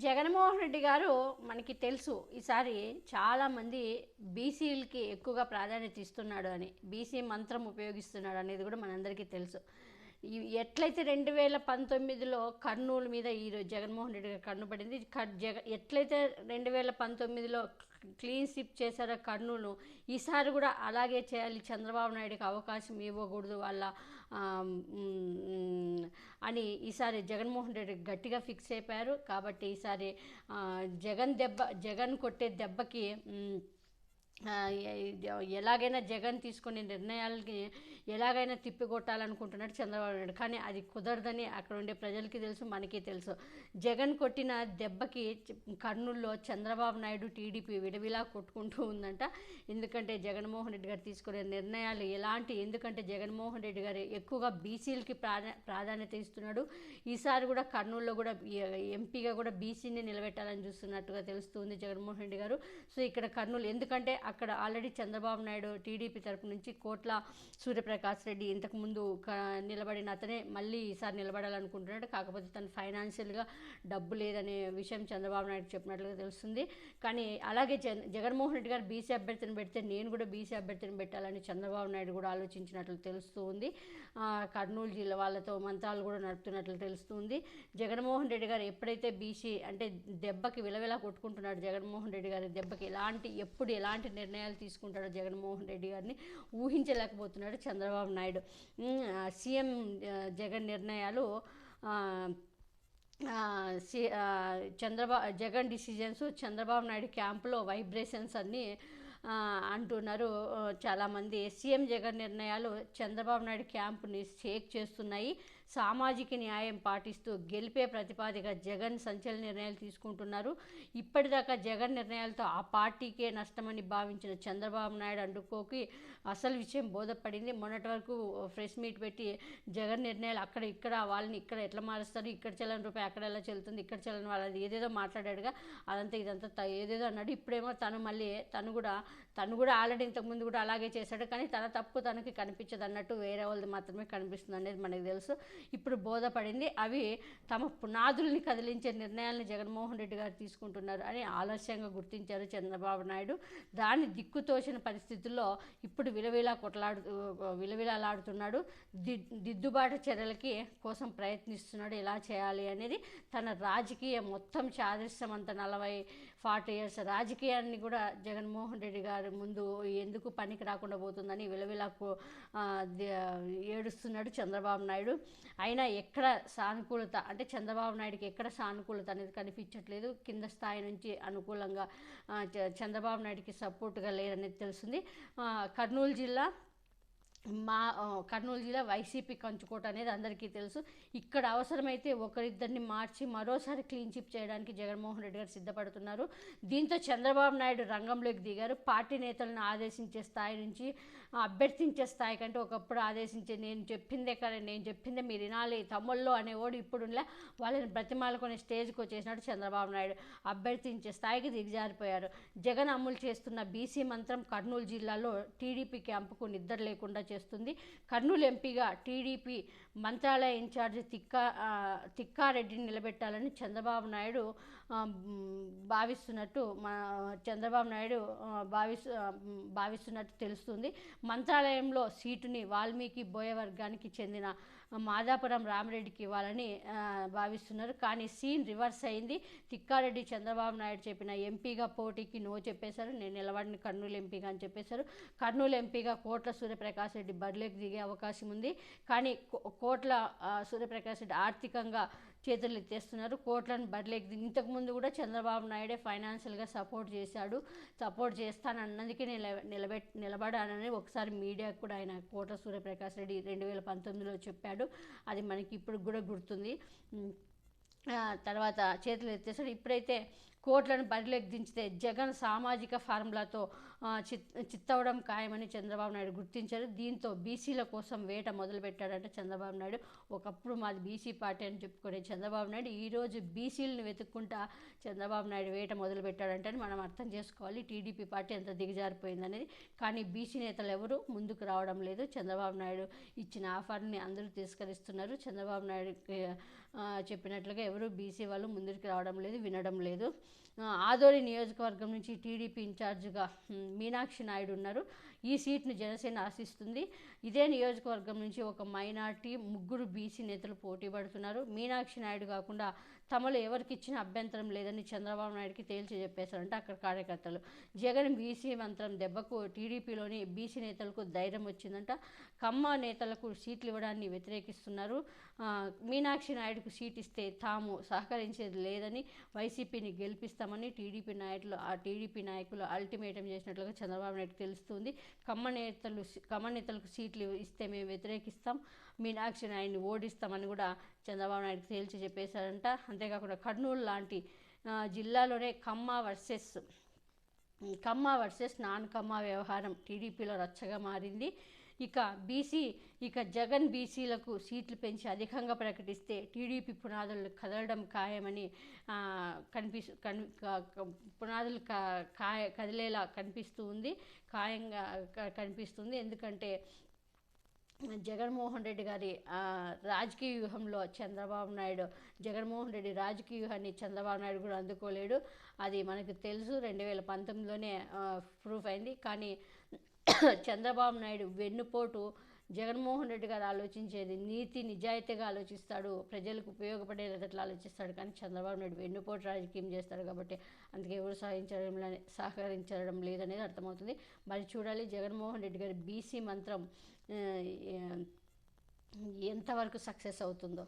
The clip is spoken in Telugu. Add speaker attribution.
Speaker 1: జగన్మోహన్ రెడ్డి గారు మనకి తెలుసు ఈసారి చాలామంది బీసీలకి ఎక్కువగా ప్రాధాన్యత ఇస్తున్నాడు అని, బీసీ మంత్రం ఉపయోగిస్తున్నాడు అనేది కూడా మనందరికీ తెలుసు. ఎట్లయితే 2019లో కర్నూలు మీద ఈరోజు జగన్మోహన్ రెడ్డి గారు కన్ను పడింది, ఎట్లయితే 2019లో క్లీన్ స్వీప్ చేశారో కర్నూలు, ఈసారి కూడా అలాగే చేయాలి, చంద్రబాబు నాయుడుకి అవకాశం ఇవ్వకూడదు వాళ్ళ అని ఈసారి జగన్మోహన్ రెడ్డి గట్టిగా ఫిక్స్ అయిపోయారు. కాబట్టి ఈసారి జగన్ కొట్టే దెబ్బకి ఎలాగైనా జగన్ తీసుకునే నిర్ణయాలకి ఎలాగైనా తిప్పికొట్టాలనుకుంటున్నాడు చంద్రబాబు నాయుడు. కానీ అది కుదరదని అక్కడ ఉండే ప్రజలకి తెలుసు, మనకి తెలుసు. జగన్ కొట్టిన దెబ్బకి కర్నూలులో చంద్రబాబు నాయుడు టీడీపీ విడవిలా కొట్టుకుంటూ ఉందంట. ఎందుకంటే జగన్మోహన్ రెడ్డి గారు తీసుకునే నిర్ణయాలు ఎందుకంటే జగన్మోహన్ రెడ్డి గారు ఎక్కువగా బీసీలకి ప్రాధాన్యత ఇస్తున్నాడు. ఈసారి కూడా కర్నూలులో కూడా ఎంపీగా కూడా బీసీని నిలబెట్టాలని చూస్తున్నట్టుగా తెలుస్తుంది జగన్మోహన్ రెడ్డి గారు. సో ఇక్కడ కర్నూలు ఎందుకంటే అక్కడ ఆల్రెడీ చంద్రబాబు నాయుడు టీడీపీ తరపు నుంచి కోట్ల సూర్యప్రకాష్ రెడ్డి ఇంతకుముందు నిలబడిన అతనే మళ్ళీ ఈసారి నిలబడాలనుకుంటున్నాడు. కాకపోతే తను ఫైనాన్షియల్గా డబ్బు లేదనే విషయం చంద్రబాబు నాయుడు చెప్పినట్లుగా తెలుస్తుంది. కానీ అలాగే జగన్మోహన్ రెడ్డి గారు బీసీ అభ్యర్థిని పెడితే నేను కూడా బీసీ అభ్యర్థిని పెట్టాలని చంద్రబాబు నాయుడు కూడా ఆలోచించినట్లు తెలుస్తూ ఉంది. కర్నూలు జిల్లా వాళ్ళతో మంత్రాలు కూడా నడుపుతున్నట్లు తెలుస్తుంది. జగన్మోహన్ రెడ్డి గారు ఎప్పుడైతే బీసీ అంటే దెబ్బకి విలవిలా కొట్టుకుంటున్నాడు, జగన్మోహన్ రెడ్డి గారి దెబ్బకి ఎలాంటి నిర్ణయాలు తీసుకుంటాడో జగన్మోహన్ రెడ్డి గారిని ఊహించలేకపోతున్నాడు చంద్రబాబు నాయుడు. సీఎం జగన్ నిర్ణయాలు జగన్ డిసిజన్స్ చంద్రబాబు నాయుడు క్యాంపులో వైబ్రేషన్స్ అన్నీ అంటున్నారు చాలామంది. సీఎం జగన్ నిర్ణయాలు చంద్రబాబు నాయుడు క్యాంపుని షేక్ చేస్తున్నాయి. సామాజిక న్యాయం పాటిస్తూ గెలిపే ప్రతిపాదిక జగన్ సంచలన నిర్ణయాలు తీసుకుంటున్నారు. ఇప్పటిదాకా జగన్ నిర్ణయాలతో ఆ పార్టీకే నష్టమని భావించిన చంద్రబాబు నాయుడు అందుకోకి అసలు విషయం బోధపడింది. మొన్నటి వరకు ప్రెస్ మీట్ పెట్టి జగన్ నిర్ణయాలు అక్కడ ఇక్కడ వాళ్ళని ఇక్కడ ఎట్లా మారుస్తారు, ఇక్కడ చెల్లని రూపాయి అక్కడ ఎలా చెల్లుతుంది, ఇక్కడ చెల్లని వాళ్ళది ఏదేదో మాట్లాడాడుగా, అదంతా ఇదంతా ఏదేదో అన్నాడు. ఇప్పుడేమో తను కూడా ఆల్రెడీ ఇంతకుముందు కూడా అలాగే చేశాడు. కానీ తన తప్పు తనకి కనిపించదు అన్నట్టు వేరే వాళ్ళది మాత్రమే కనిపిస్తుంది అనేది మనకు తెలుసు. ఇప్పుడు బోధపడింది. అవి తమ పునాదుల్ని కదిలించే నిర్ణయాలను జగన్మోహన్ రెడ్డి గారు తీసుకుంటున్నారు అని ఆలస్యంగా గుర్తించారు చంద్రబాబు నాయుడు. దాన్ని దిక్కుతోచిన పరిస్థితుల్లో ఇప్పుడు విలవిలాడుతున్నాడు. దిద్దుబాటు చర్యలకి కోసం ప్రయత్నిస్తున్నాడు. ఎలా చేయాలి అనేది తన రాజకీయ మొత్తం చాదృశ్యమంత 40 years రాజకీయాన్ని కూడా జగన్మోహన్ రెడ్డి గారి ముందు ఎందుకు పనికి రాకుండా పోతుందని విలవిలకు ఏడుస్తున్నాడు చంద్రబాబు నాయుడు. అయినా ఎక్కడ సానుకూలత అంటే చంద్రబాబు నాయుడుకి ఎక్కడ సానుకూలత అనేది కనిపించట్లేదు. కింద స్థాయి నుంచి అనుకూలంగా చంద్రబాబు నాయుడుకి సపోర్ట్గా లేరనేది తెలుస్తుంది. కర్నూలు జిల్లా వైసీపీ కంచుకోట అనేది అందరికీ తెలుసు. ఇక్కడ అవసరమైతే ఒకరిద్దరిని మార్చి మరోసారి క్లీన్ చిప్ చేయడానికి జగన్మోహన్ రెడ్డి గారు సిద్ధపడుతున్నారు. దీంతో చంద్రబాబు నాయుడు రంగంలోకి దిగారు. పార్టీ నేతలను ఆదేశించే స్థాయి నుంచి అభ్యర్థించే స్థాయి కంటే ఒకప్పుడు ఆదేశించే నేను చెప్పిందే మీరు వినాలి తమ్ముళ్ళు అనేవాడు ఇప్పుడులా వాళ్ళని బ్రతిమాలుకునే స్టేజ్కి వచ్చేసినాడు చంద్రబాబు నాయుడు. అభ్యర్థించే స్థాయికి దిగజారిపోయారు. జగన్ అమలు చేస్తున్న బీసీ మంత్రం కర్నూలు జిల్లాలో టీడీపీ క్యాంపుకు నిద్ర లేకుండా చేస్తుంది. కర్నూలు ఎంపీగా టీడీపీ మంత్రాలయ ఇన్ఛార్జి తిక్కారెడ్డిని నిలబెట్టాలని చంద్రబాబు నాయుడు భావిస్తున్నట్టు తెలుస్తుంది. మంత్రాలయంలో సీటుని వాల్మీకి బోయ వర్గానికి చెందిన మాదాపురం రామిరెడ్డికి ఇవ్వాలని భావిస్తున్నారు. కానీ సీన్ రివర్స్ అయింది. తిక్కారెడ్డి చంద్రబాబు నాయుడు చెప్పిన ఎంపీగా పోటీకి నో చెప్పేశారు. నేను నిలబడిన కర్నూలు ఎంపీగా అని చెప్పేశారు. కర్నూలు ఎంపీగా కోట్ల సూర్యప్రకాష్ రెడ్డి బరిలోకి దిగే అవకాశం ఉంది. కానీ కోట్ల సూర్యప్రకాష్ రెడ్డి ఆర్థికంగా చేతులు ఎత్తేస్తున్నారు. కోట్లను బరిలోకి ఇంతకుముందు కూడా చంద్రబాబు నాయుడే ఫైనాన్షియల్గా సపోర్ట్ చేస్తానన్నదికి నిలబడానని ఒకసారి మీడియాకు కూడా ఆయన కోట్ల సూర్యప్రకాష్ రెడ్డి 2019లో చెప్పాడు. అది మనకి ఇప్పుడు కూడా గుర్తుంది. తర్వాత చేతులు ఎత్తేసాడు. ఇప్పుడైతే కోట్లను బరిలోకి దించితే జగన్ సామాజిక ఫార్ములాతో చిత్తవడం ఖాయమని చంద్రబాబు నాయుడు గుర్తించారు. దీంతో బీసీల కోసం వేట మొదలుపెట్టాడంటే చంద్రబాబు నాయుడు. ఒకప్పుడు మాది బీసీ పార్టీ అని చెప్పుకునే చంద్రబాబు నాయుడు ఈరోజు బీసీలను వెతుక్కుంటా చంద్రబాబు నాయుడు వేట మొదలుపెట్టాడంటే మనం అర్థం చేసుకోవాలి టీడీపీ పార్టీ ఎంత దిగజారిపోయిందనేది. కానీ బీసీ నేతలు ఎవరు ముందుకు రావడం లేదు. చంద్రబాబు నాయుడు ఇచ్చిన ఆఫర్ని అందరూ తిరస్కరిస్తున్నారు. చంద్రబాబు నాయుడు చెప్పినట్లుగా ఎవరు బీసీ వాళ్ళు ముందుకు రావడం లేదు, వినడం లేదు. ఆదోని నియోజకవర్గం నుంచి టీడీపీ ఇన్ఛార్జిగా మీనాక్షి నాయుడు ఉన్నారు. ఈ సీట్ను జనసేన ఆశిస్తుంది. ఇదే నియోజకవర్గం నుంచి ఒక మైనార్టీ, 3 బీసీ నేతలు పోటీ పడుతున్నారు. మీనాక్షి నాయుడు కాకుండా తమలో ఎవరికి ఇచ్చిన అభ్యంతరం లేదని చంద్రబాబు నాయుడుకి తేల్చి చెప్పేశారంటే అక్కడ కార్యకర్తలు. జగన్ బీసీ మంత్రం దెబ్బకు టీడీపీలోని బీసీ నేతలకు ధైర్యం వచ్చిందంట. కమ్మ నేతలకు సీట్లు ఇవ్వడాన్ని వ్యతిరేకిస్తున్నారు. మీనాక్షి నాయుడుకు సీట్ ఇస్తే తాము సహకరించేది లేదని, వైసీపీని గెలిపిస్తామని టీడీపీ నాయకులు అల్టిమేటం చేసినట్లుగా చంద్రబాబు నాయుడుకు తెలుస్తుంది. కమ్మ నేతలకు సీట్లు ఇస్తే మేము వ్యతిరేకిస్తాం, మీనాక్షి నాయుడిని ఓడిస్తామని కూడా చంద్రబాబు నాయుడుకు తేల్చి చెప్పేశారంట. అంతేకాకుండా కర్నూలు లాంటి జిల్లాలోనే కమ్మ వర్సెస్ నాన్ కమ్మ వ్యవహారం టీడీపీలో రచ్చగా మారింది. ఇక జగన్ బీసీలకు సీట్లు పెంచి అధికంగా ప్రకటిస్తే టీడీపీ పునాదులు కదలడం ఖాయమని పునాదులు కదిలేలా ఖాయంగా కనిపిస్తుంది. ఎందుకంటే జగన్మోహన్ రెడ్డి గారి రాజకీయ వ్యూహంలో జగన్మోహన్ రెడ్డి రాజకీయ వ్యూహాన్ని చంద్రబాబు నాయుడు కూడా అందుకోలేడు. అది మనకు తెలుసు. 2019లోనే ప్రూఫ్ అయింది. కానీ చంద్రబాబు నాయుడు వెన్నుపోటు జగన్మోహన్ రెడ్డి గారు ఆలోచించేది నీతి నిజాయితీగా ఆలోచిస్తాడు, ప్రజలకు ఉపయోగపడేటట్లు ఆలోచిస్తాడు. కానీ చంద్రబాబు నాయుడు వెన్నుపోటు రాజకీయం చేస్తాడు. కాబట్టి అందుకే ఎవరు సహకరించడం లేదనేది అర్థమవుతుంది. మరి చూడాలి జగన్మోహన్ రెడ్డి గారి బీసీ మంత్రం ఎంతవరకు సక్సెస్ అవుతుందో.